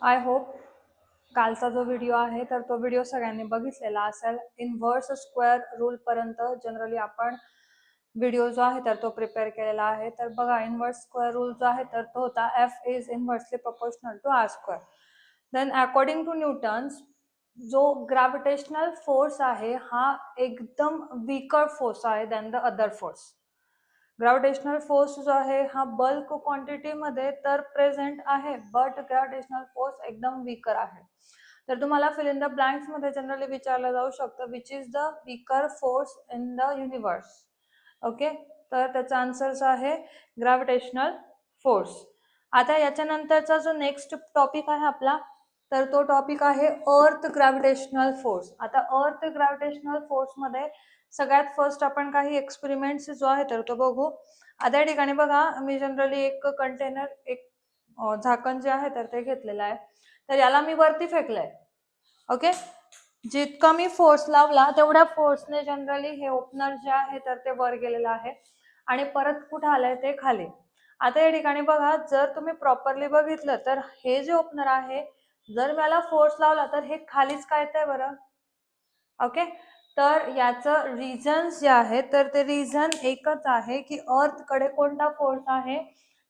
I hope कालचा जो video आहे तर तो व्हिडिओ सगळ्यांनी बघितलेला असेल. इनव्हर्स स्क्वेअर रूल पर्यंत जनरली आपण व्हिडिओ जो आहे तर तो प्रिपेअर केलेला आहे. तर बघा, इनव्हर्स स्क्वेअर रूल जो आहे तर तो होता F is inversely proportional to R square. Then according to Newton's जो ग्रॅव्हिटेशनल फोर्स आहे हा एकदम वीकर फोर्स आहे than the other force. Gravitational force जो आहे हा बल्क क्वांटिटीमध्ये तर प्रेझेंट आहे, बट ग्रॅव्हिटेशनल फोर्स एकदम वीकर आहे. तर तुम्हाला फिल इन द ब्लँक्स मध्ये जनरली विचारलं जाऊ शकतं which is the weaker force in the universe. Okay, तर त्याचा आन्सर आहे ग्रॅव्हिटेशनल फोर्स. आता याच्यानंतरचा जो नेक्स्ट टॉपिक आहे आपला तर तो टॉपिक आहे अर्थ ग्रॅव्हिटेशनल फोर्स. आता अर्थ ग्रॅव्हिटेशनल फोर्स मध्ये सगळ्यात फर्स्ट आपण काही एक्सपेरिमेंट्स जो आहे तर तो बघू. आता या ठिकाणी बघा, मी जनरली एक कंटेनर, एक झाकण जे आहे तर ते घेतलेलं आहे. तर याला मी वरती फेकलंय. ओके, जितका मी फोर्स लावला तेवढ्या फोर्सने जनरली हे ओपनर जे आहे तर ते वर गेलेलं आहे आणि परत कुठे आलंय ते खाली. आता या ठिकाणी बघा, जर तुम्ही प्रॉपरली बघितलं तर हे जे ओपनर आहे, जर मी याला फोर्स लावला तर हे खालीच काय येतंय बरं. ओके, तर याचं रिझन जे आहे तर ते रिझन एकच आहे की अर्थ कडे कोणता फोर्स आहे,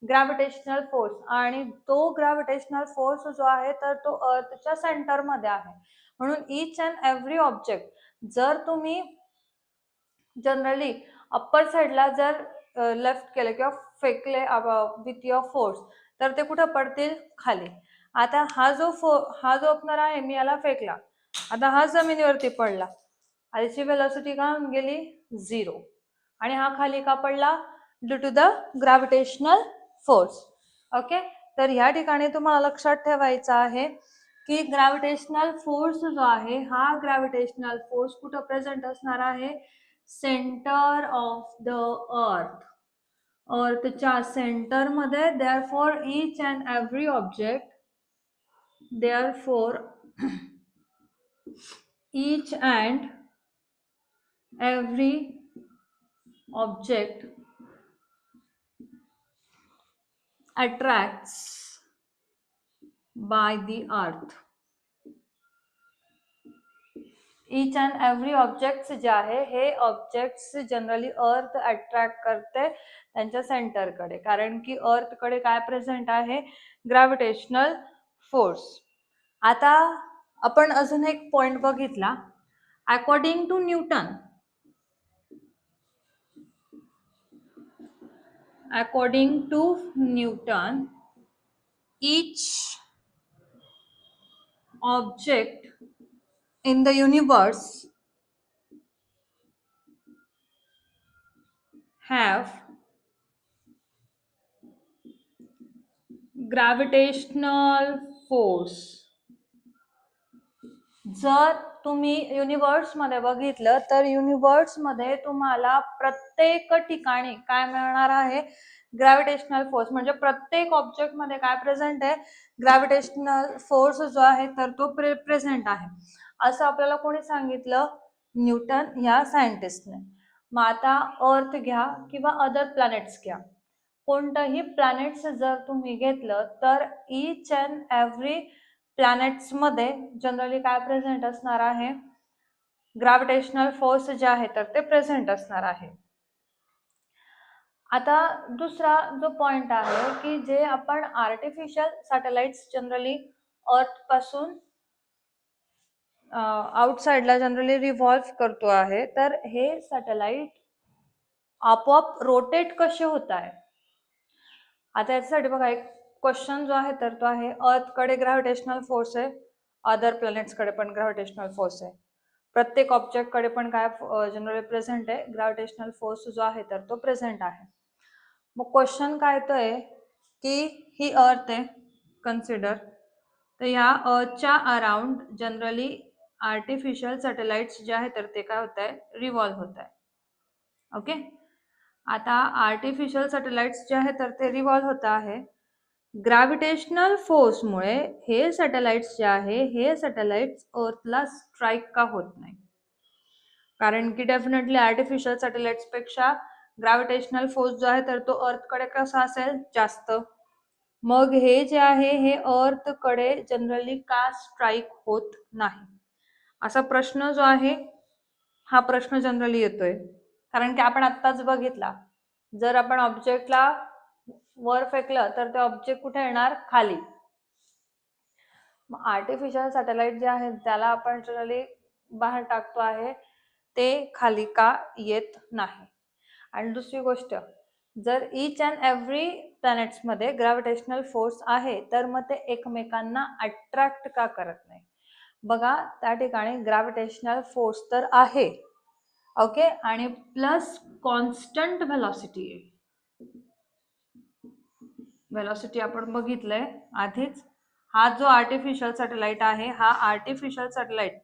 ग्रॅव्हिटेशनल फोर्स. आणि तो ग्रॅव्हिटेशनल फोर्स जो आहे तर तो अर्थच्या सेंटर मध्ये आहे. म्हणून इच अँड एव्हरी ऑब्जेक्ट जर तुम्ही जनरली अप्पर साइडला जर लेफ्ट केले किंवा फेकले विथ युअर फोर्स तर ते कुठं पडतील, खाली. आता हा जो ओपनर आहे मी याला फेकला, आता हा जमिनीवरती पडला, याची वेलोसिटी का गेली, 0. आणि हा खाली का पडला, due to the gravitational force. Okay, तर या ठिकाणी तुम्हाला लक्षात ठेवायचं आहे की ग्रॅव्हिटेशनल फोर्स जो आहे हा ग्रॅव्हिटेशनल फोर्स कुठं प्रेझेंट असणार आहे, सेंटर ऑफ द अर्थ. अर्थच्या सेंटर मध्ये. Therefore each and every object, therefore each and every object attracts by the earth. each and every objects जे आहे हे ऑब्जेक्ट्स जनरली अर्थ अट्रॅक्ट करते त्यांच्या सेंटरकडे, कारण की अर्थ कडे काय प्रेझेंट आहे, ग्रॅव्हिटेशनल फोर्स. आता आपण अजून एक पॉइंट बघितला. According to Newton, each object in the universe have gravitational force. जर तुम्ही युनिवर्स मध्ये बघितलं तर युनिवर्स मध्ये तुम्हाला प्रत्येक ठिकाणी काय मिळणार आहे, ग्रॅव्हिटेशनल फोर्स. म्हणजे प्रत्येक ऑब्जेक्ट मध्ये काय प्रेझेंट आहे, ग्रॅव्हिटेशनल फोर्स जो आहे तर तो प्रेझेंट आहे. असं आपल्याला कोणी सांगितलं, न्यूटन ह्या सायंटिस्टने. मग आता अर्थ घ्या किंवा अदर प्लॅनेट्स घ्या, कोणतंही प्लॅनेट्स जर तुम्ही घेतलं तर इच अँड एव्हरी प्लॅनेट्स मध्ये जनरली काय प्रेझेंट असणार आहे, ग्रॅव्हिटेशनल फोर्स जे आहे तर ते प्रेझेंट असणार आहे. आता दुसरा जो पॉइंट आहे की जे आपण आर्टिफिशियल सॅटेलाइट्स जनरली अर्थ पासून आउटसाइडला जनरली रिव्हॉल्व करतो आहे, तर हे सॅटेलाइट आपोआप रोटेट कसे होत आहे. आता याच्यासाठी बघा, एक क्वेश्चन जो आहे तर तो आहे, अर्थ कडे ग्रॅव्हिटेशनल फोर्स आहे, अदर प्लॅनेट्स कडे पण ग्रॅव्हिटेशनल फोर्स आहे, प्रत्येक ऑब्जेक्ट कडे पण काय जनरली प्रेझेंट आहे, ग्रॅव्हिटेशनल फोर्स जो आहे तर तो प्रेझेंट आहे. मग क्वेश्चन काय येतोय की ही अर्थ आहे कन्सिडर, तर या अर्थच्या अराउंड जनरली आर्टिफिशियल सॅटेलाइट्स जे आहे तर ते काय होत आहे, रिव्हॉल्व होत आहे. ओके, आता आर्टिफिशियल सॅटेलाइट्स जे आहे तर ते रिव्हॉल्व होत आहे. ग्रॅव्हिटेशनल फोर्समुळे हे सॅटेलाइट्स जे आहे हे सॅटेलाइट्स अर्थला स्ट्राईक का होत नाही, कारण की डेफिनेटली आर्टिफिशियल सॅटेलाइट्स पेक्षा ग्रॅव्हिटेशनल फोर्स जो आहे तर तो अर्थकडे कसा असेल, जास्त. मग हे जे आहे हे अर्थ कडे जनरली का स्ट्राईक होत नाही, असा प्रश्न जो आहे हा प्रश्न जनरली येतोय. कारण की आपण आत्ताच बघितला, जर आपण ऑब्जेक्टला वर फेकलं तर ते ऑब्जेक्ट कुठे येणार, खाली. मग आर्टिफिशियल सॅटेलाइट जे आहे त्याला आपण जनरली बाहेर टाकतो आहे, ते खाली का येत नाही. आणि दुसरी गोष्ट, जर ईच अँड एव्हरी प्लॅनेट्स मध्ये ग्रॅव्हिटेशनल फोर्स आहे तर मग ते एकमेकांना अट्रॅक्ट का करत नाही. बघा त्या ठिकाणी ग्रॅव्हिटेशनल फोर्स तर आहे, ओके, आणि प्लस कॉन्स्टंट व्हेलॉसिटी आहे. व्हेलॉसिटी आपण बघितलंय आधीच. हा जो आर्टिफिशियल सॅटेलाइट आहे, हा आर्टिफिशियल सॅटेलाइट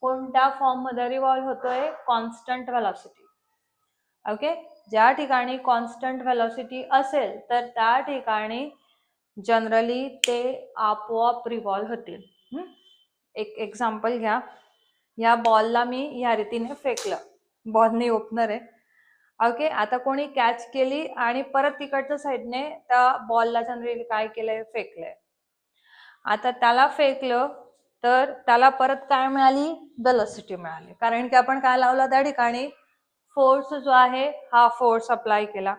कोणत्या फॉर्म मध्ये रिव्हॉल्व होतोय, कॉन्स्टंट व्हेलॉसिटी. ओके, ज्या ठिकाणी कॉन्स्टंट व्हेलॉसिटी असेल तर त्या ठिकाणी जनरली ते आपोआप रिव्हॉल्व होतील. एक एक्झाम्पल घ्या, या बॉलला मी या रीतीने फेकलं, बॉलने ओपनर आहे, ओके. आता कोणी कॅच केली आणि परत तिकडच्या साईडने त्या बॉलला जनरली काय केलंय, फेकलंय. आता त्याला फेकलं तर त्याला परत काय मिळाली, व्हेलॉसिटी मिळाली, कारण की आपण काय लावलं त्या ठिकाणी, फोर्स जो आहे हा फोर्स अप्लाय केला.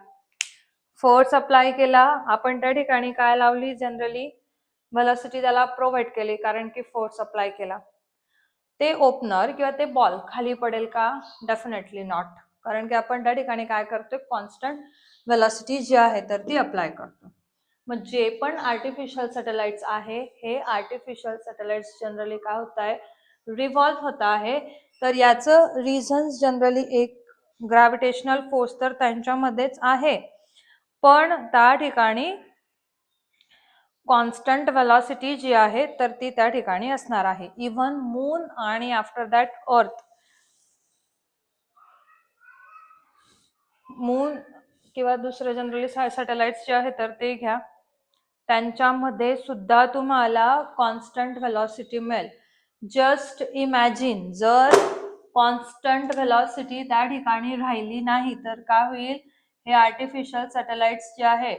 फोर्स अप्लाय केला आपण त्या ठिकाणी काय लावली, जनरली व्हेलॉसिटी त्याला प्रोव्हाइड केली, कारण की फोर्स अप्लाय केला. ते ओपनर किंवा ते बॉल खाली पडेल का, डेफिनेटली नॉट, कारण की आपण त्या ठिकाणी काय करतोय, कॉन्स्टंट व्हेलॉसिटी जी आहे तर ती अप्लाय करतो. मग जे पण आर्टिफिशियल सॅटेलाइट्स आहे, हे आर्टिफिशियल सॅटेलाइट्स जनरली काय होत आहे, रिव्हॉल्व होत आहे. तर याचं रिझन जनरली एक ग्रॅव्हिटेशनल फोर्स तर त्यांच्यामध्येच आहे, पण त्या ठिकाणी कॉन्स्टंट व्हेलॉसिटी जी आहे तर ती त्या ठिकाणी असणार आहे. इव्हन मून आणि आफ्टर दॅट अर्थ, मून किंवा दुसरे जनरली सॅटेलाइट्स जे आहे तर ते घ्या, त्यांच्यामध्ये सुद्धा तुम्हाला कॉन्स्टंट व्हेलॉसिटी मिळेल. जस्ट इमॅजिन, जर कॉन्स्टंट व्हेलॉसिटी त्या ठिकाणी राहिली नाही तर काय होईल, हे आर्टिफिशियल सॅटेलाइट्स जे आहे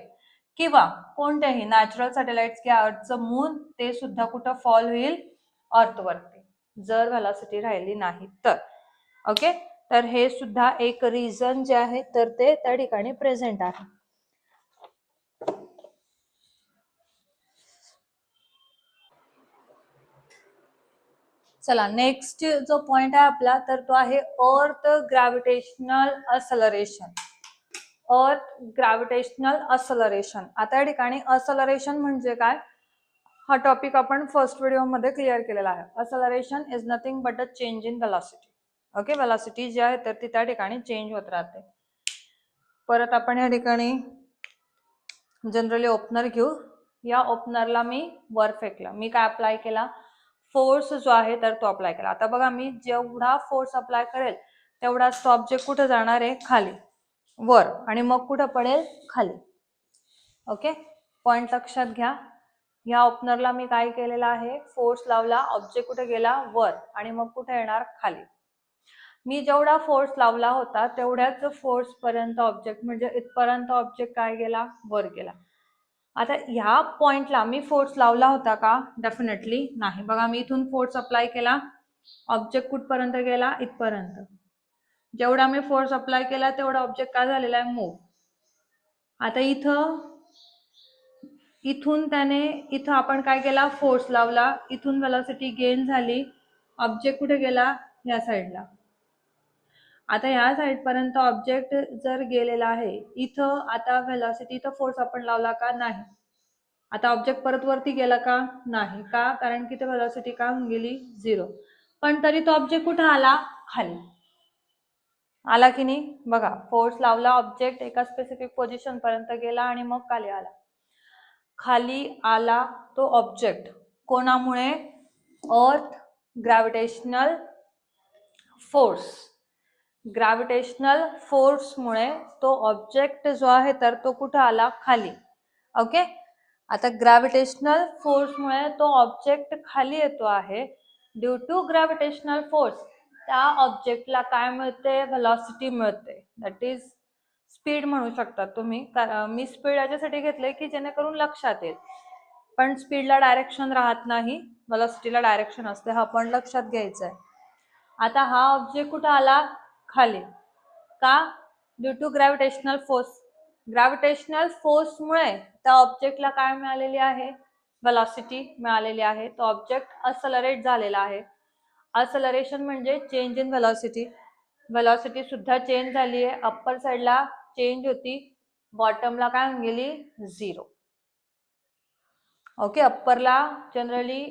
किंवा कोणतेही नॅचरल सॅटेलाइट्स किंवा अर्थचं मून, ते सुद्धा कुठं फॉल होईल, अर्थवरती, जर व्हेलॉसिटी राहिली नाही तर. ओके, तर हे सुद्धा एक रिझन जे आहे तर ते त्या ठिकाणी प्रेझेंट आहे. चला, नेक्स्ट जो पॉइंट आहे आपला तर तो आहे अर्थ ग्रॅव्हिटेशनल असलरेशन. अर्थ ग्रॅव्हिटेशनल असलरेशन. आता या ठिकाणी असलरेशन म्हणजे काय, हा टॉपिक आपण फर्स्ट व्हिडिओ मध्ये क्लिअर केलेला आहे. Acceleration is nothing but a change in velocity. Okay, velocity जी आहे तर ती त्या ठिकाणी चेंज होत राहते. परत आपण या ठिकाणी जनरली ओपनर घेऊ, या ओपनरला मी वर फेकला, मी काय अप्लाय केला, फोर्स जो आहे तर तो अप्लाय केला. आता बघा, मी जेवढा फोर्स अप्लाय करेल तेवढाच तो ऑब्जेक्ट कुठे जाणार आहे, खाली, वर, आणि मग कुठं पडेल, खाली. ओके, पॉइंट लक्षात घ्या. या ओपनरला मी काय केलेलं आहे, फोर्स लावला, ऑब्जेक्ट कुठे गेला, वर, आणि मग कुठे येणार, खाली. मी जेवढा फोर्स लावला होता तेवढ्याच फोर्स पर्यंत ऑब्जेक्ट, म्हणजे इथपर्यंत ऑब्जेक्ट काय गेला, वर गेला. आता ह्या पॉइंटला मी फोर्स लावला होता का, डेफिनेटली नाही. बघा, मी इथून फोर्स अप्लाय केला, ऑब्जेक्ट कुठपर्यंत गेला, इथपर्यंत. जेवढा मी फोर्स अप्लाय केला तेवढा ऑब्जेक्ट काय झालेला आहे, मूव्ह. आता इथून त्याने, इथं आपण काय केला, फोर्स लावला, इथून व्हेलॉसिटी गेन झाली, ऑब्जेक्ट कुठे गेला, या साईडला. आता ह्या साईड पर्यंत ऑब्जेक्ट जर गेलेला आहे, इथं आता व्हेलॉसिटी, इथं फोर्स आपण लावला का, नाही. आता ऑब्जेक्ट परत वरती गेला का, नाही. का, कारण की ते व्हेलॉसिटी काय होऊन गेली, 0. पण तरी तो ऑब्जेक्ट कुठे आला, खाली आला की नाही. बघा, फोर्स लावला, ऑब्जेक्ट एका स्पेसिफिक पोझिशन पर्यंत गेला आणि मग खाली आला. खाली आला तो ऑब्जेक्ट कोणामुळे, अर्थ ग्रॅव्हिटेशनल फोर्स. ग्रॅव्हिटेशनल फोर्समुळे तो ऑब्जेक्ट जो आहे तर तो कुठं आला, खाली. ओके, आता ग्रॅव्हिटेशनल फोर्समुळे तो ऑब्जेक्ट खाली येतो आहे. ड्यू टू ग्रॅव्हिटेशनल फोर्स त्या ऑब्जेक्टला काय मिळते, व्हेलॉसिटी मिळते, दॅट इज स्पीड म्हणू शकता तुम्ही. मी स्पीड याच्यासाठी घेतलंय की जेणेकरून लक्षात येईल, पण स्पीडला डायरेक्शन राहत नाही, व्हेलॉसिटीला डायरेक्शन असते, हा पण लक्षात घ्यायचा आहे. आता हा ऑब्जेक्ट कुठं आला? खाली. का? Due to gravitational force. Gravitational फोर्समुळे त्या ऑब्जेक्टला काय मिळालेली आहे? व्हेलॉसिटी मिळालेली आहे. तो ऑब्जेक्ट असलरेट झालेला आहे. असलरेशन म्हणजे चेंज इन व्हेलॉसिटी. व्हेलॉसिटी सुद्धा चेंज झाली आहे. अप्पर साइडला चेंज होती, बॉटमला काय होऊन गेली? 0. ओके, अप्परला जनरली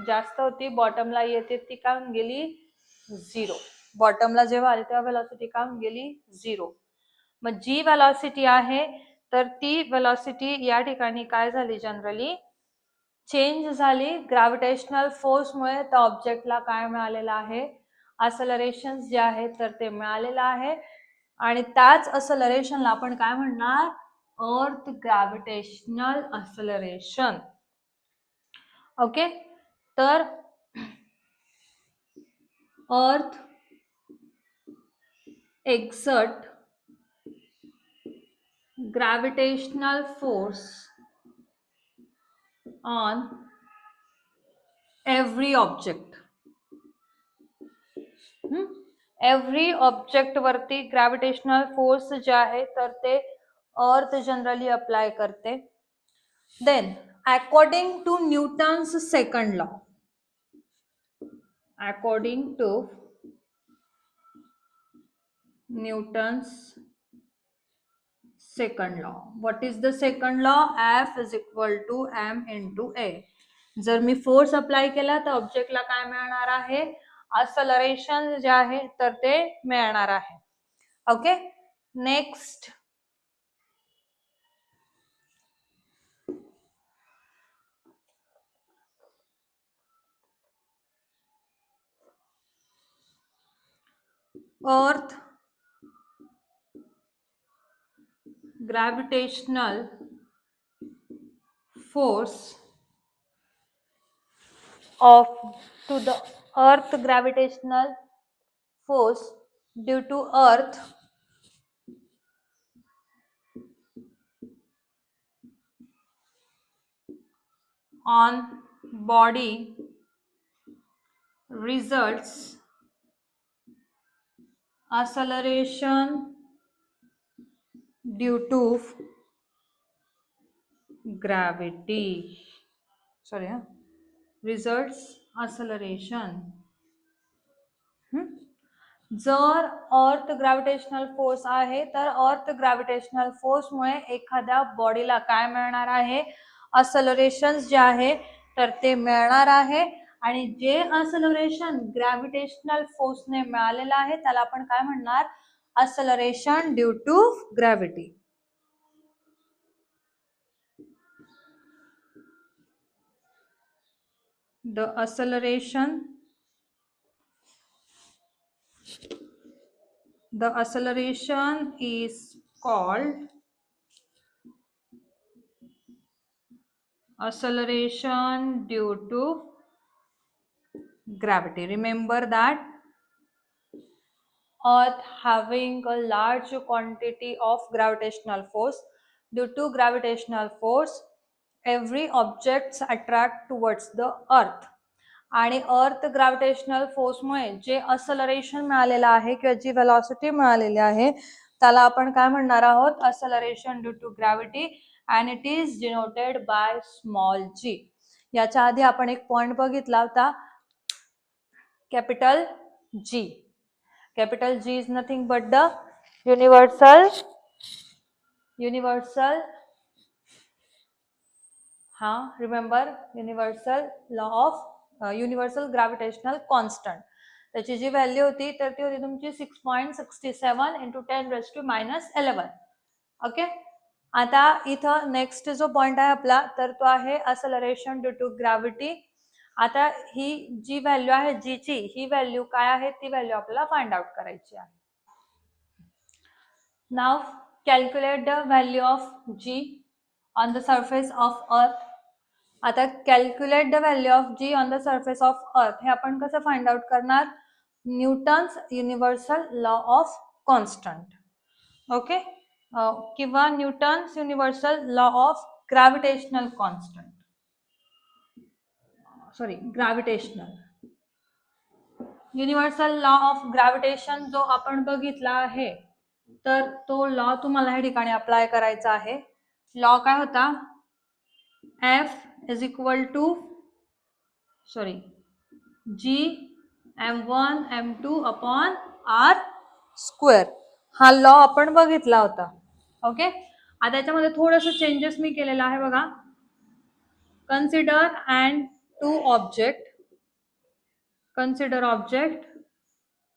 जास्त होती, बॉटमला येते ती काय होऊन गेली? 0. बॉटमला जेव्हा आली तेव्हा व्हेलॉसिटी काय होऊन गेली? 0. मग जी व्हेलॉसिटी आहे तर ती व्हेलॉसिटी या ठिकाणी काय झाली? जनरली चेंज झाली. ग्रॅव्हिटेशनल फोर्समुळे त्या ऑब्जेक्टला काय मिळालेलं आहे? असलरेशन जे आहे तर ते मिळालेलं आहे. आणि त्याच असलरेशनला आपण काय म्हणणार? अर्थ ग्रॅव्हिटेशनल असलरेशन. ओके, तर earth exert gravitational force on every object. Every object वरती ग्रॅव्हिटेशनल फोर्स जे आहे तर ते अर्थ जनरली अप्लाय करते. Then according to Newton's second law, according to Newton's second law. What is the second law? F is equal to m into a. जर मी force apply केला तर ऑब्जेक्टला काय मिळणार आहे? असलरेशन जे आहे तर ते मिळणार आहे. ओके, नेक्स्ट अर्थ gravitational force of to the earth gravitational force due to earth on body results acceleration due to gravity. Sorry, results acceleration. जर अर्थ ग्रॅव्हिटेशनल फोर्स आहे तर अर्थ ग्रॅव्हिटेशनल फोर्समुळे एखाद्या बॉडीला काय मिळणार आहे? असलरेशन जे आहे तर ते मिळणार आहे. आणि जे असलरेशन ग्रॅव्हिटेशनल फोर्सने मिळालेलं आहे त्याला आपण काय म्हणणार? Acceleration due to gravity. The acceleration is called acceleration due to gravity. Remember that Earth having a large quantity of gravitational force. Due to gravitational force, every objects attract towards the earth. आणि अर्थ gravitational फोर्समुळे जे acceleration मिळालेलं आहे किंवा जी velocity मिळालेली आहे त्याला आपण काय म्हणणार आहोत? Acceleration due to gravity, and it is denoted by small g. याच्या आधी आपण एक पॉइंट बघितला होता, capital G. Capital G is nothing but the universal remember universal law of universal gravitational constant. त्याची जी व्हॅल्यू होती तर ती होती तुमची 6.67 into 10⁻⁻11. ओके, आता इथं नेक्स्ट जो पॉइंट आहे आपला तर तो आहे असलरेशन ड्यू टू ग्रॅव्हिटी. आता ही जी व्हॅल्यू आहे जी ची, ही व्हॅल्यू काय आहे ती व्हॅल्यू आपल्याला फाइंड आउट करायची आहे. Now calculate the value of G on the surface of earth. आता calculate the value of G on the surface of earth हे आपण कसं फाइंड आउट करणार? Newton's universal law of constant. Okay, किंवा Newton's universal law of gravitational constant, sorry gravitational universal law of gravitation जो आपण बघितला आहे, तर तो लॉ तुम्हाला या ठिकाणी अप्लाय करायचा आहे. लॉ काय होता? F is equal to G m1 m2 upon r square, हा लॉ आपण बघितला होता. ओके, आता याच्यामध्ये थोडंसं चेंजेस मी केलेला आहे बघा. Consider and two object, consider object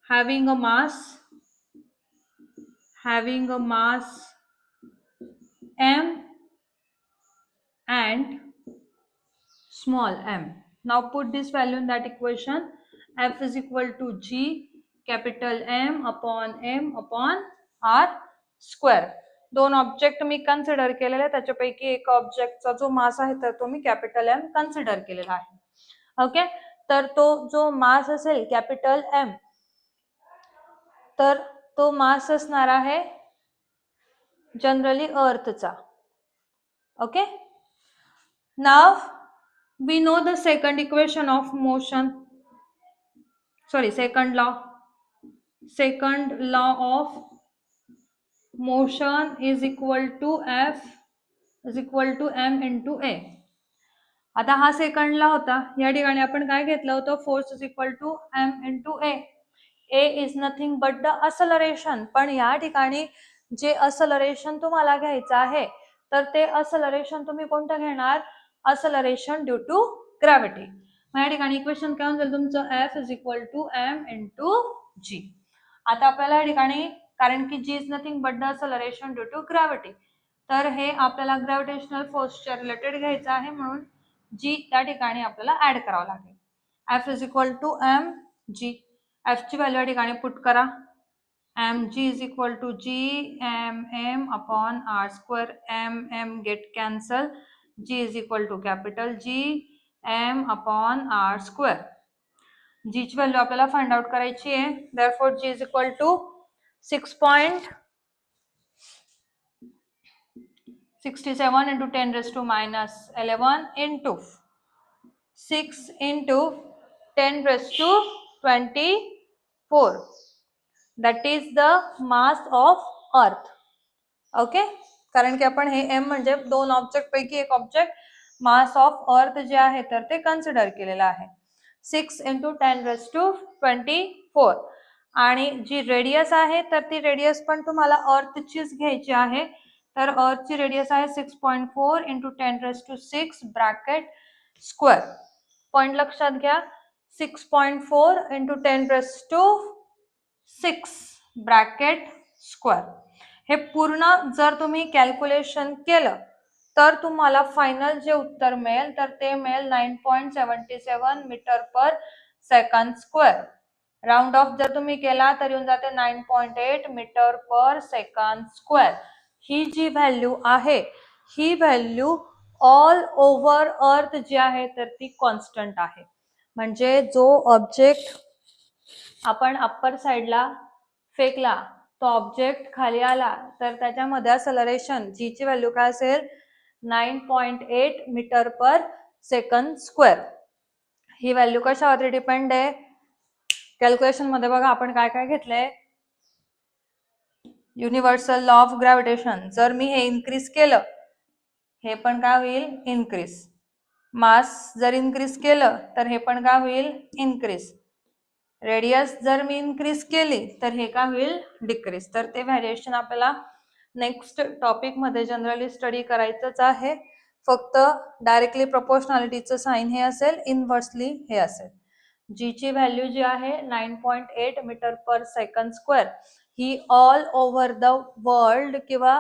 having a mass m and small m. Now put this value in that equation. F is equal to G capital M upon R square. दोन object मी consider केलेले, त्याच्यापैकी एक ऑब्जेक्टचा जो मास आहे तर तो मी capital M consider केलेला आहे. ओके, तर तो जो मास असेल कॅपिटल एम, तर तो मास असणार आहे जनरली अर्थचा. Okay, now we know the second equation of motion, second law of motion is equal to F is equal to m into a. आता हा सेकंड लॉ होता, या ठिकाणी आपण काय घेतलं होतं? Force is equal to m into a. a is nothing but the acceleration. पण या ठिकाणी जे असलरेशन तुम्हाला घ्यायचं आहे, तर ते असलरेशन तुम्ही कोणतं घेणार? Acceleration due to gravity. या ठिकाणी इक्वेशन काय होईल तुमचं? F is equal to m into g. आता आपल्याला या ठिकाणी, कारण की g is nothing but the acceleration due to gravity, तर हे आपल्याला ग्रॅव्हिटेशनल फोर्सच्या रिलेटेड घ्यायचं आहे, म्हणून g त्या ठिकाणी आपल्याला ऍड करावं लागेल. F is equal to m g. F ची व्हॅल्यू या ठिकाणी पुट करा. mg is equal to g m upon r square. m get cancel. g is equal to capital G m upon r square. g ची value आपल्याला find out करायची आहे. Therefore g is equal to 6.67 into 10 raised to minus 11 into 6 into 10 raised to 24. That is the mass of earth. Okay, कारण की आपण हे m म्हणजे दोन ऑब्जेक्ट पैकी एक ऑब्जेक्ट मास ऑफ अर्थ जे आहे तर ते कन्सिडर केलेलं आहे. 6 into 10 raised to 24. आणि जी रेडियस आहे तर ती रेडियस पण तुम्हाला अर्थचीच घ्यायची आहे. तर अर्थची रेडियस आहे 6.4 into 10 raised to 6 bracket square. Point लक्षात घ्या, 6.4 into 10 raised to 6 bracket square. हे पूर्ण जर तुम्ही कॅल्क्युलेशन केलं तर तुम्हाला फायनल जे उत्तर मिळेल तर ते मिळेल 9.77 metre per second square. Round off जर तुम्ही केला तर येऊन जाते 9.8 मीटर पर सेकंड स्क्वेअर. ही जी व्हॅल्यू आहे, ही व्हॅल्यू ऑल ओव्हर अर्थ जी आहे तर ती कॉन्स्टंट आहे. म्हणजे जो ऑब्जेक्ट आपण अप्पर साइडला फेकला, तो ऑब्जेक्ट खाली आला तर त्याच्यामध्ये असलरेशन जी ची व्हॅल्यू काय असेल? 9.8 मीटर पर सेकंड स्क्वेअर. ही व्हॅल्यू कशावरती डिपेंड आहे? कॅल्क्युलेशन मध्ये बघा आपण काय काय घेतलंय. Universal law of gravitation. जर मी हे इन्क्रीज केलं, हे पण काय होईल? इन्क्रीज. मास जर इन्क्रीज केलं तर हे पण काय होईल? इन्क्रीज. रेडियस जर मी इन्क्रीज केली तर हे काय होईल? डिक्रीज. तर ते व्हॅरिएशन आपल्याला नेक्स्ट टॉपिक मध्ये जनरली स्टडी करायचंच आहे. फक्त डायरेक्टली प्रोपोर्शनॅलिटीचं साइन हे असेल, इनव्हर्सली हे असेल. जी ची व्हॅल्यू जी आहे 9.8 मीटर पर सेकंड स्क्वेअर, ही ऑल ओव्हर द वर्ल्ड किंवा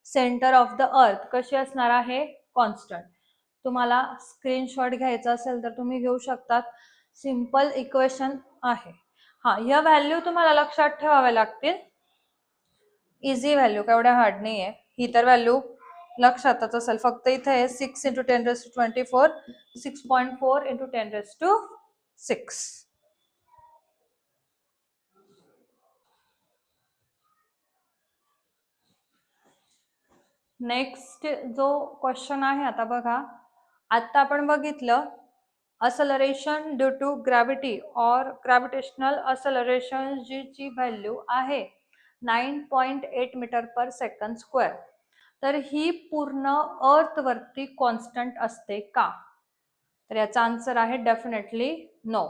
सेंटर ऑफ द अर्थ कशी असणार आहे? कॉन्स्टंट. तुम्हाला स्क्रीनशॉट घ्यायचा असेल तर तुम्ही घेऊ शकतात. सिंपल इक्वेशन आहे. हा, या व्हॅल्यू तुम्हाला लक्षात ठेवाव्या लागतील. इझी व्हॅल्यू, केवढ्या हार्ड नाही आहे. ही तर व्हॅल्यू लक्षातच असेल. फक्त इथे आहे 6 into 10 raised to 24, 6.4 into 10 raised to 6. Next जो क्वेश्चन आहे आता बघा, आता आपण बघितलं असलरेशन ड्यू टू ग्रॅव्हिटी और ग्रॅव्हिटेशनल असलरेशन जी व्हॅल्यू आहे 9.8 मीटर पर सेकंड स्क्वेअर, तर ही पूर्ण अर्थ वरती कॉन्स्टंट असते का? तर याचा आन्सर आहे डेफिनेटली नो.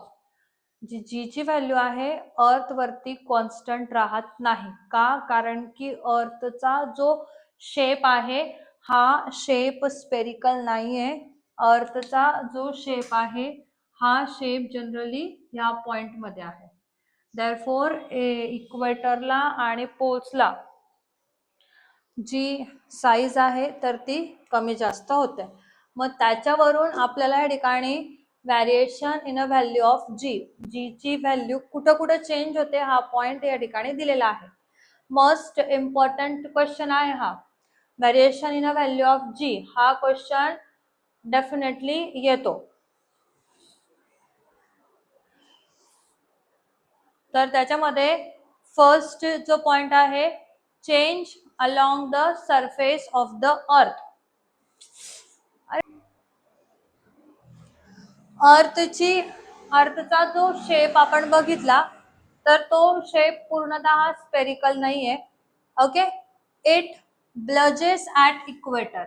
जी ची व्हॅल्यू आहे अर्थ वरती कॉन्स्टंट राहत नाही का? कारण की अर्थचा जो शेप आहे हा शेप स्पेरिकल नाहीये. अर्थचा जो शेप आहे हा शेप जनरली या पॉइंट मध्ये आहे. देअरफॉर इक्वेटरला आणि पोल्सला जी साईज आहे तर ती कमी जास्त होते. मग त्याच्यावरून आपल्याला या ठिकाणी variation in a value of G ची व्हॅल्यू कुठं कुठं चेंज होते हा पॉइंट या ठिकाणी दिलेला आहे. मोस्ट इम्पॉर्टंट क्वेश्चन आहे हा. Variation in a value of G हा क्वेश्चन डेफिनेटली येतो. तर त्याच्यामध्ये फर्स्ट जो पॉइंट आहे, change along the surface of the earth. अर्थचा जो शेप आपण बघितला तर तो शेप पूर्णतः स्पेरिकल नाहीये. Okay, it bulges at equator.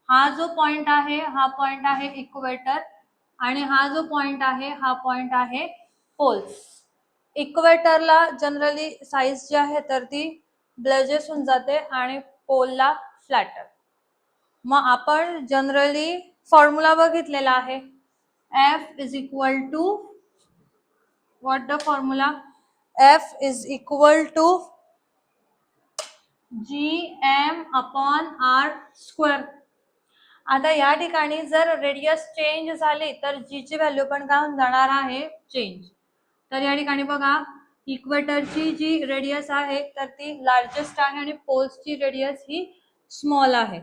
हा जो पॉइंट आहे हा पॉइंट आहे इक्वेटर आणि हा जो पॉइंट आहे हा पॉइंट आहे पोल्स. इक्वेटरला जनरली साईज जी आहे तर ती ब्लजेस होऊन जाते आणि पोलला फ्लॅटर. मग आपण जनरली फॉर्म्युला बघितलेला आहे. F is equal to what the formula? F is equal to gm upon r square. आता या ठिकाणी जर रेडियस चेंज झाली तर जी ची व्हॅल्यू पण काय होऊन जाणार आहे, चेंज. तर या ठिकाणी बघा इक्वेटरची जी रेडियस आहे तर ती लार्जेस्ट आहे आणि पोल्सची रेडियस ही स्मॉल आहे.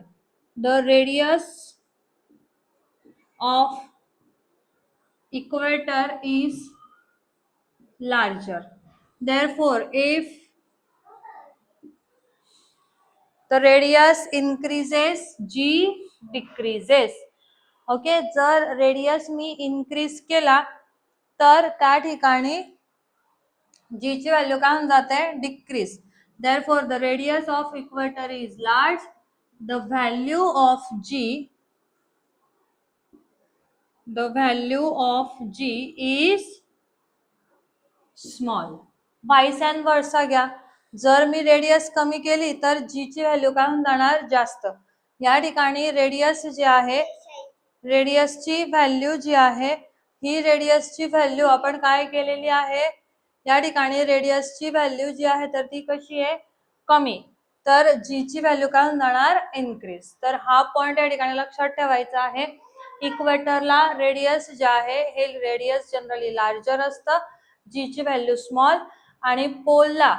The radius of equator is larger. Therefore, if the radius increases, g decreases. Okay, जर रेडियस मी इन्क्रीज केला तर त्या ठिकाणी जी ची व्हॅल्यू काय होऊन जाते, decrease. Therefore, the radius of equator is large. The value of G is small. Vice and versa घ्या. जर मी रेडियस कमी केली तर जी ची व्हॅल्यू काय होऊन जाणार, जास्त. या ठिकाणी रेडियस जी आहे, रेडियसची व्हॅल्यू जी आहे ही रेडियसची व्हॅल्यू आपण काय केलेली आहे, या ठिकाणी रेडियसची व्हॅल्यू जी आहे तर ती कशी आहे, कमी. तर जी ची व्हॅल्यू काय होऊन जाणार, इन्क्रीज. तर हा पॉइंट या ठिकाणी लक्षात ठेवायचा आहे. इक्वेटरला रेडियस जे आहे हे रेडियस जनरली लार्जर असतं, जी ची व्हॅल्यू स्मॉल, आणि पोलला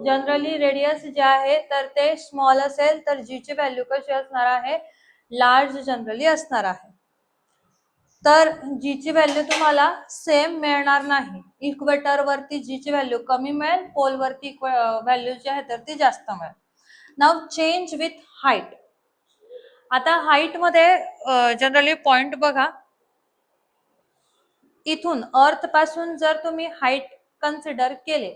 जनरली रेडियस जे आहे तर ते स्मॉल असेल तर जी ची व्हॅल्यू कशी असणार आहे, लार्ज जनरली असणार आहे. तर जी ची व्हॅल्यू तुम्हाला सेम मिळणार नाही. इक्वेटर वरती जी ची व्हॅल्यू कमी मिळेल, पोल वरती व्हॅल्यू जी आहे तर ती जास्त मिळेल. Now change with height. आता हाईट मध्ये जनरली पॉइंट बघा, इथून अर्थ पासून जर तुम्ही हाईट कन्सिडर केले,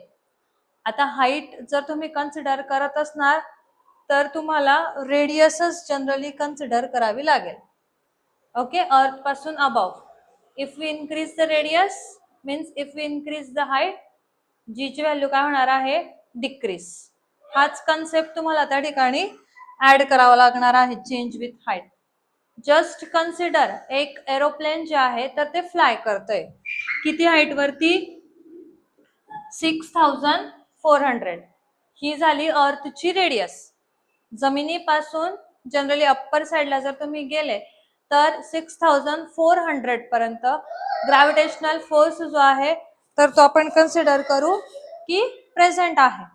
आता हाईट जर तुम्ही कन्सिडर करत असणार तर तुम्हाला रेडियसच जनरली कन्सिडर करावी लागेल. ओके, अर्थ पासून above. If we increase the radius means if we increase the height, G ची व्हॅल्यू काय होणार आहे, डिक्रीज. हाच कन्सेप्ट तुम्हाला त्या ठिकाणी ऍड करावा लागणार आहे, change with height. Just consider एक एरोप्लेन जे आहे तर ते फ्लाय करतंय किती हाईट वरती, 6400. ही झाली अर्थची रेडियस. जमिनीपासून जनरली अप्पर साइडला जर तुम्ही गेले तर 6400 पर्यंत ग्रॅव्हिटेशनल फोर्स जो आहे तर तो आपण कन्सिडर करू की प्रेझेंट आहे.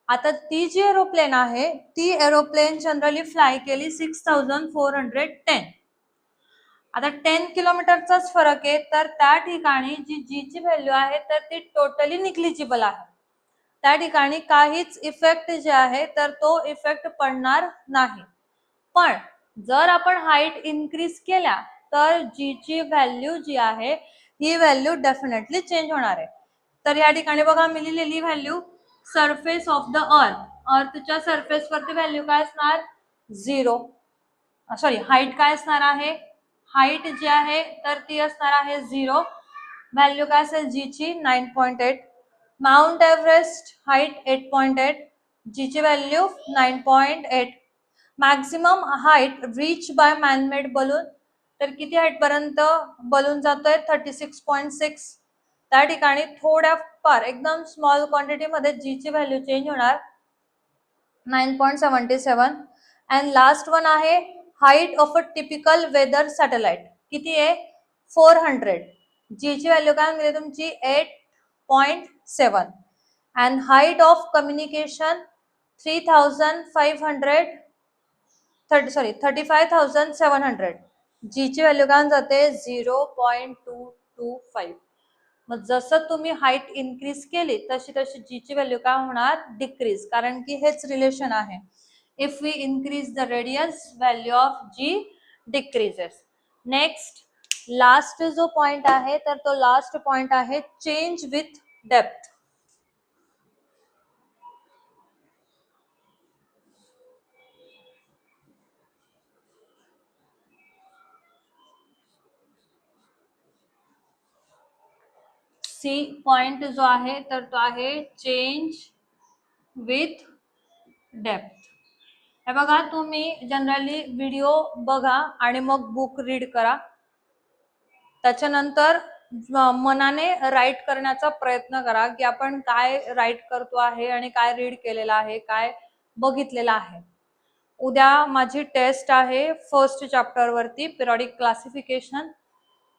आता ती जी एरोप्लेन आहे ती एरोप्लेन जनरली फ्लाय केली 6410. आता 10 किलोमीटरचाच फरक आहे, तर त्या ठिकाणी जी ची व्हॅल्यू आहे तर ती टोटली निग्लिजिबल आहे. त्या ठिकाणी काहीच इफेक्ट जे आहे तर तो इफेक्ट पडणार नाही. पण जर आपण हाईट इन्क्रीज केल्या तर जी ची व्हॅल्यू जी आहे ही व्हॅल्यू डेफिनेटली चेंज होणार आहे. तर या ठिकाणी बघा मी लिहिलेली व्हॅल्यू सरफेस ऑफ द अर्थच्या सरफेस वरती व्हॅल्यू काय असणार 0. सॉरी हाईट काय असणार आहे हाईट जी आहे तर ती असणार आहे 0. व्हॅल्यू काय असेल जी ची 9.8. Mount Everest height 8.8. जी ची value 9.8. Maximum height reach by man-made balloon तर किती हाईट पर्यंत बलून जातोय 36.6. त्या ठिकाणी थोड्या फार एकदम स्मॉल क्वांटिटी मध्ये जी ची व्हॅल्यू चेंज होणार 9.77. अँड लास्ट वन आहे height of a typical weather satellite किती आहे 400. जी ची व्हॅल्यू काय मिळेल तुमची 8.7. And height of communication 35,700. जी ची व्हॅल्यू काय जाते 0.225. मग जसं तुम्ही हाईट इन्क्रीज केली तशी तशी जी ची व्हॅल्यू काय होणार डिक्रीज कारण की हेच रिलेशन आहे. If we increase the radius value of G decreases. Next last जो पॉइंट आहे तर तो लास्ट पॉइंट आहे change with depth. C point जो आहे तर तो आहे चेंज विथ डेप्थ. हे बघा तुम्ही जनरली व्हिडिओ बघा आणि मग बुक रीड करा. त्याच्यानंतर मनाने राईट करण्याचा प्रयत्न करा की आपण काय राईट करतो आहे आणि काय रीड केलेलं आहे काय बघितलेलं आहे. उद्या माझी टेस्ट आहे फर्स्ट चॅप्टर वरती पिरियडिक क्लासिफिकेशन.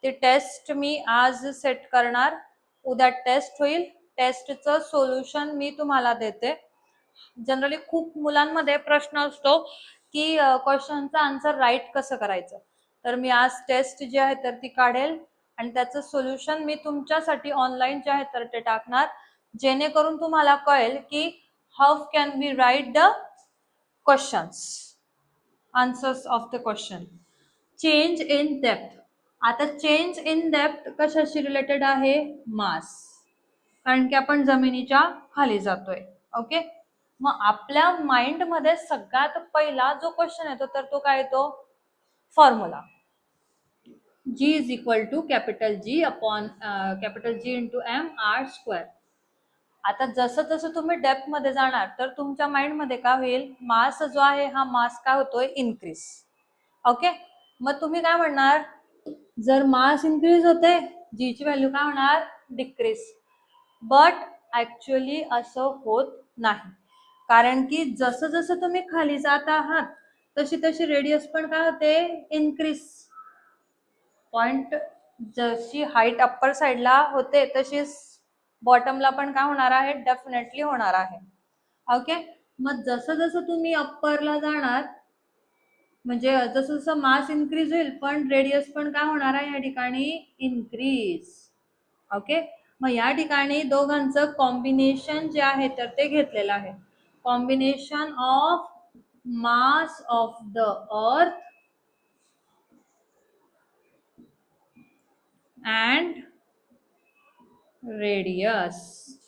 ती टेस्ट मी आज सेट करणार. उद्या टेस्ट होईल. टेस्टचं सोल्युशन मी तुम्हाला देते. जनरली खूप मुलांमध्ये प्रश्न असतो की क्वेश्चनचं आन्सर राईट कसं करायचं. तर मी आज टेस्ट जी आहे तर ती काढेल आणि त्याचं सोल्युशन मी तुमच्यासाठी ऑनलाईन जे आहे तर ते टाकणार जेणेकरून तुम्हाला कळेल की how can we write the questions answers of the question. Change in depth. आता चेंज इन डेप्थ कशाशी रिलेटेड आहे मास कारण की आपण जमिनीच्या खाली जातोय. ओके मग आपल्या माइंड मध्ये सगळ्यात पहिला जो क्वेश्चन येतो तर तो काय येतो formula G is equal to capital G upon capital G into M R square. आता जसं जसं तुम्ही डेप्थ मध्ये जाणार तर तुमच्या माइंड मध्ये काय होईल मास जो आहे हा मास काय होतोय इन्क्रीज. ओके मग तुम्ही काय म्हणणार जर मास इन्क्रीज होते जी ची व्हॅल्यू काय होणार डिक्रीज. बट ऍक्च्युअली असं होत नाही कारण की जसं जसं तुम्ही खाली जात आहात तशी तशी रेडियस पण काय होते इन्क्रीज. पॉइंट जशी हाईट अप्पर साइडला होते तशीच बॉटमला पण काय होणार आहे डेफिनेटली होणार आहे. ओके मग जसं जसं तुम्ही अप्परला जाणार म्हणजे जसं जसं मास इन्क्रीज होईल पण रेडियस पण काय होणार आहे या ठिकाणी इन्क्रीज. ओके मग या ठिकाणी दोघांचं कॉम्बिनेशन जे आहे तर ते घेतलेलं आहे. Combination of mass of the अर्थ अँड रेडियस.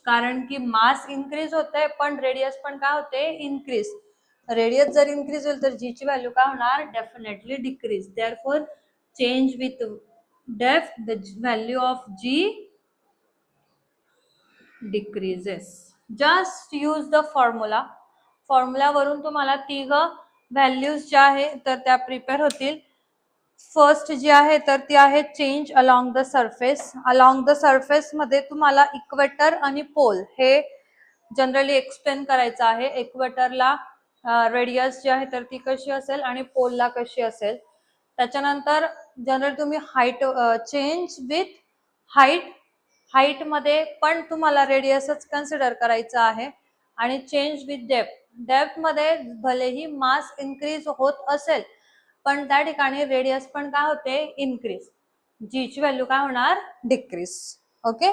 कारण की मास इन्क्रीज होते पण रेडियस पण काय होते इन्क्रीज. रेडियस जर इन्क्रीज होईल तर जी ची व्हॅल्यू काय होणार definitely decrease. Therefore change with depth the value of G decreases. Just use the formula. फॉर्म्युलावरून तुम्हाला तिघ व्हॅल्यूज ज्या आहे तर त्या प्रिपेअर होतील. फर्स्ट जी आहे तर ती आहे change along the surface. Along the surface मध्ये तुम्हाला इक्वेटर आणि पोल हे जनरली एक्सप्लेन करायचं आहे. इक्वेटरला रेडियस जी आहे तर ती कशी असेल आणि पोलला कशी असेल. त्याच्यानंतर जनरली तुम्ही height change with height. Height मध्ये पण तुम्हाला रेडियसच कन्सिडर करायचं आहे आणि चेंज विथ डेप्थ. डेप्थ मध्ये भलेही मास इन्क्रीज होत असेल पण त्या ठिकाणी रेडियस पण काय होते इन्क्रीज. जी ची व्हॅल्यू काय होणार डिक्रीज. ओके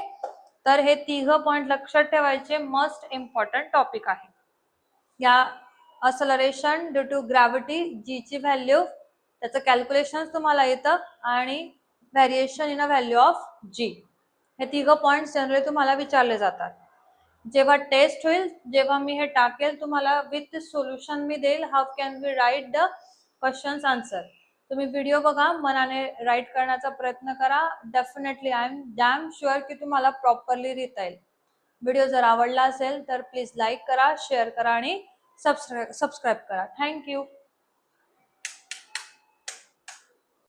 तर हे तिघ पॉइंट लक्षात ठेवायचे मस्ट इम्पॉर्टंट टॉपिक आहे. या acceleration due to gravity G ची व्हॅल्यू, त्याचं कॅल्क्युलेशन तुम्हाला येतं, आणि variation in a value of G. हे तिघं पॉइंट्स जनरली तुम्हाला विचारले जातात. जेव्हा टेस्ट होईल, जेव्हा मी हे टाकेल तुम्हाला विथ सोल्युशन मी देईल, how can we write the questions answer. तुम्ही व्हिडिओ बघा, मनाने राईट करण्याचा प्रयत्न करा. Definitely I am damn sure की तुम्हाला प्रॉपरली लिहिता येईल. व्हिडिओ जर आवडला असेल तर प्लीज लाईक करा, शेअर करा आणि सबस्क्राईब करा. थँक्यू.